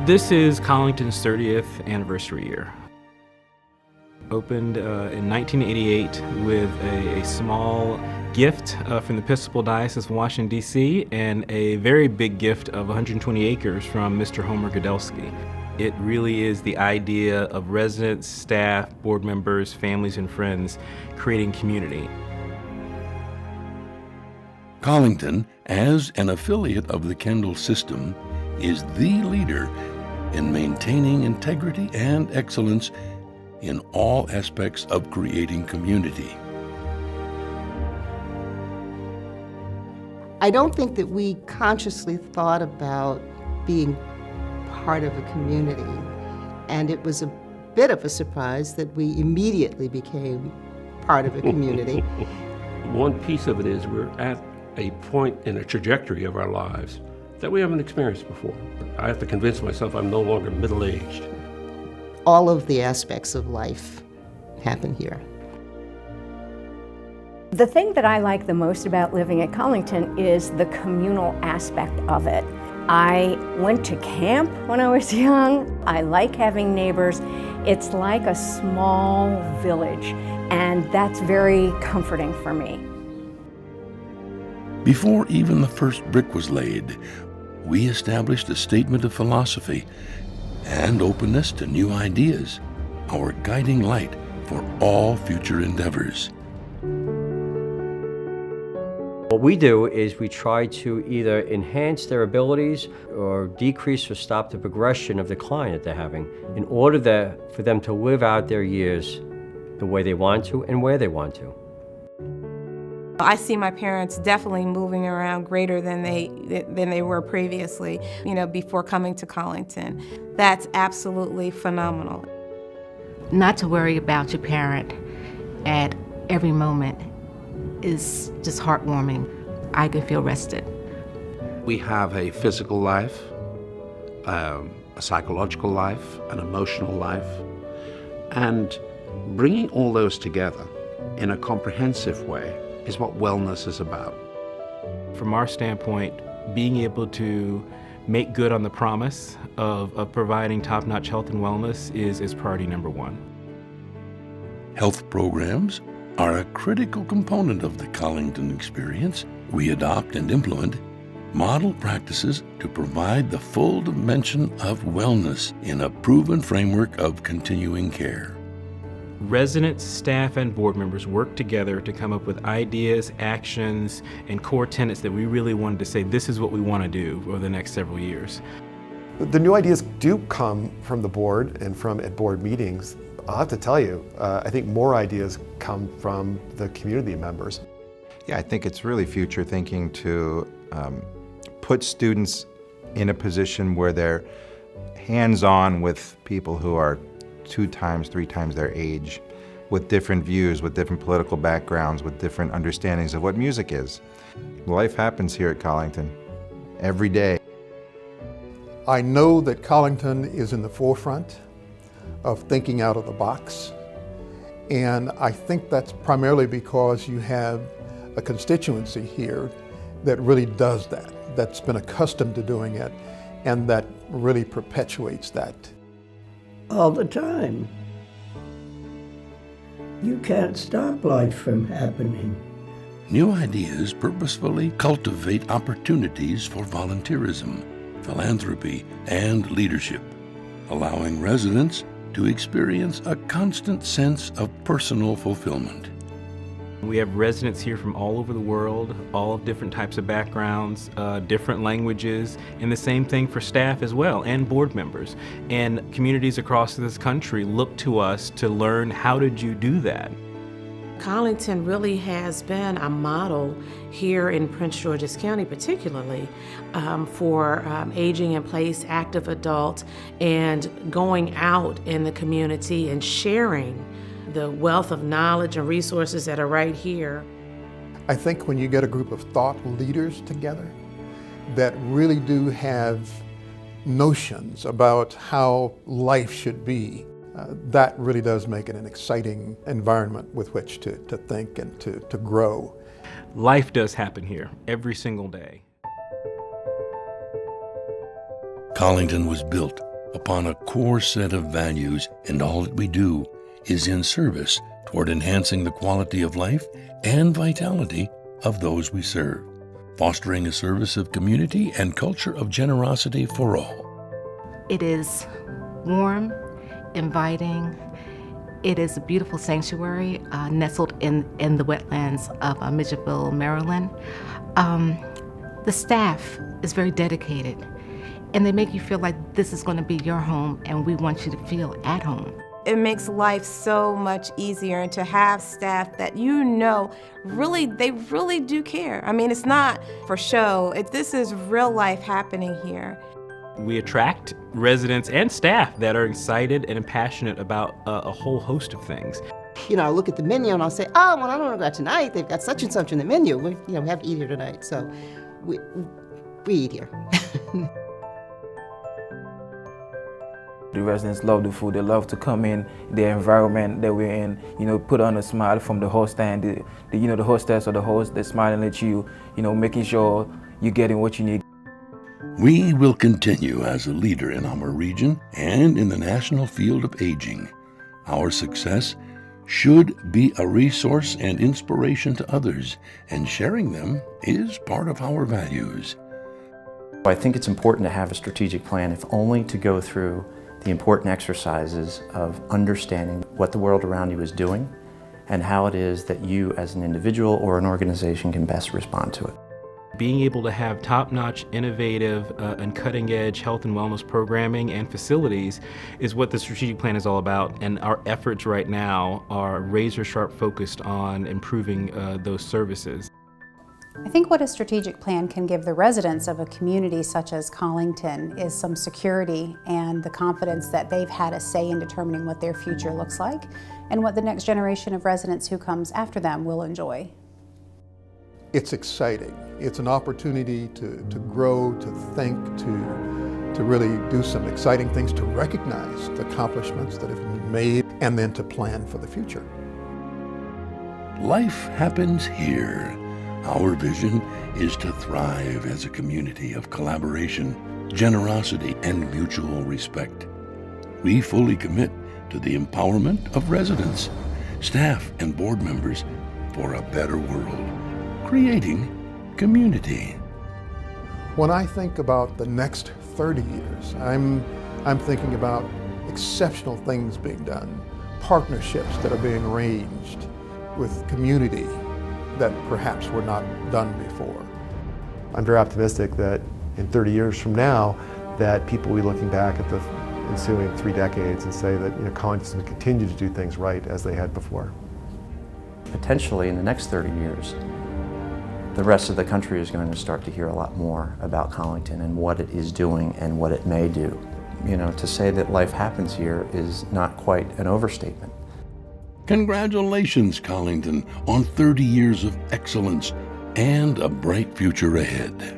This is Collington's 30th anniversary year. Opened in 1988 with a small gift from the Episcopal Diocese of Washington, D.C., and a very big gift of 120 acres from Mr. Homer Godelski. It really is the idea of residents, staff, board members, families, and friends creating community. Collington, as an affiliate of the Kendall system, is the leader in maintaining integrity and excellence in all aspects of creating community. I don't think that we consciously thought about being part of a community, and it was a bit of a surprise that we immediately became part of a community. One piece of it is we're at a point in a trajectory of our lives that we haven't experienced before. I have to convince myself I'm no longer middle-aged. All of the aspects of life happen here. The thing that I like the most about living at Collington is the communal aspect of it. I went to camp when I was young. I like having neighbors. It's like a small village, and that's very comforting for me. Before even the first brick was laid, we established a statement of philosophy and openness to new ideas, our guiding light for all future endeavors. What we do is we try to either enhance their abilities or decrease or stop the progression of the client that they're having in order for them to live out their years the way they want to and where they want to. I see my parents definitely moving around greater than they were previously, before coming to Collington. That's absolutely phenomenal. Not to worry about your parent at every moment is just heartwarming. I can feel rested. We have a physical life, a psychological life, an emotional life, and bringing all those together in a comprehensive way is what wellness is about. From our standpoint, being able to make good on the promise of providing top-notch health and wellness is priority number one. Health programs are a critical component of the Collington experience. We adopt and implement model practices to provide the full dimension of wellness in a proven framework of continuing care. Residents, staff, and board members work together to come up with ideas, actions, and core tenets that we really wanted to say, this is what we want to do over the next several years. The new ideas do come from the board and at board meetings. I'll have to tell you, I think more ideas come from the community members. Yeah, I think it's really future thinking to put students in a position where they're hands-on with people who are 2 times, 3 times their age, with different views, with different political backgrounds, with different understandings of what music is. Life happens here at Collington every day. I know that Collington is in the forefront of thinking out of the box, and I think that's primarily because you have a constituency here that really does that, that's been accustomed to doing it, and that really perpetuates that. All the time. You can't stop life from happening. New ideas purposefully cultivate opportunities for volunteerism, philanthropy, and leadership, allowing residents to experience a constant sense of personal fulfillment. We have residents here from all over the world, all of different types of backgrounds, different languages, and the same thing for staff as well, and board members. And communities across this country look to us to learn, how did you do that? Collington really has been a model here in Prince George's County particularly for aging in place, active adult, and going out in the community and sharing the wealth of knowledge and resources that are right here. I think when you get a group of thought leaders together that really do have notions about how life should be, that really does make it an exciting environment with which to think and to grow. Life does happen here every single day. Collington was built upon a core set of values, and all that we do is in service toward enhancing the quality of life and vitality of those we serve, fostering a service of community and culture of generosity for all. It is warm, inviting. It is a beautiful sanctuary nestled in the wetlands of Midgetville, Maryland. The staff is very dedicated, and they make you feel like this is going to be your home, and we want you to feel at home. It makes life so much easier, and to have staff that they really do care. I mean, it's not for show. This is real life happening here. We attract residents and staff that are excited and passionate about a whole host of things. You know, I look at the menu and I'll say, oh, well, I don't know about tonight. They've got such and such in the menu. We have to eat here tonight. So we eat here. The residents love the food. They love to come in the environment that we're in, put on a smile from the host stand, the hostess or the host, they're smiling at you, making sure you're getting what you need. We will continue as a leader in our region and in the national field of aging. Our success should be a resource and inspiration to others, and sharing them is part of our values. I think it's important to have a strategic plan, if only to go through the important exercises of understanding what the world around you is doing and how it is that you as an individual or an organization can best respond to it. Being able to have top-notch, innovative, and cutting-edge health and wellness programming and facilities is what the strategic plan is all about, and our efforts right now are razor-sharp focused on improving those services. I think what a strategic plan can give the residents of a community such as Collington is some security and the confidence that they've had a say in determining what their future looks like and what the next generation of residents who comes after them will enjoy. It's exciting. It's an opportunity to grow, to think, to really do some exciting things, to recognize the accomplishments that have been made, and then to plan for the future. Life happens here. Our vision is to thrive as a community of collaboration, generosity, and mutual respect. We fully commit to the empowerment of residents, staff, and board members for a better world, creating community. When I think about the next 30 years, I'm thinking about exceptional things being done, partnerships that are being arranged with community that perhaps were not done before. I'm very optimistic that in 30 years from now, that people will be looking back at the ensuing 3 decades and say that Collington's going to continue to do things right as they had before. Potentially in the next 30 years, the rest of the country is going to start to hear a lot more about Collington and what it is doing and what it may do. To say that life happens here is not quite an overstatement. Congratulations, Collington, on 30 years of excellence and a bright future ahead.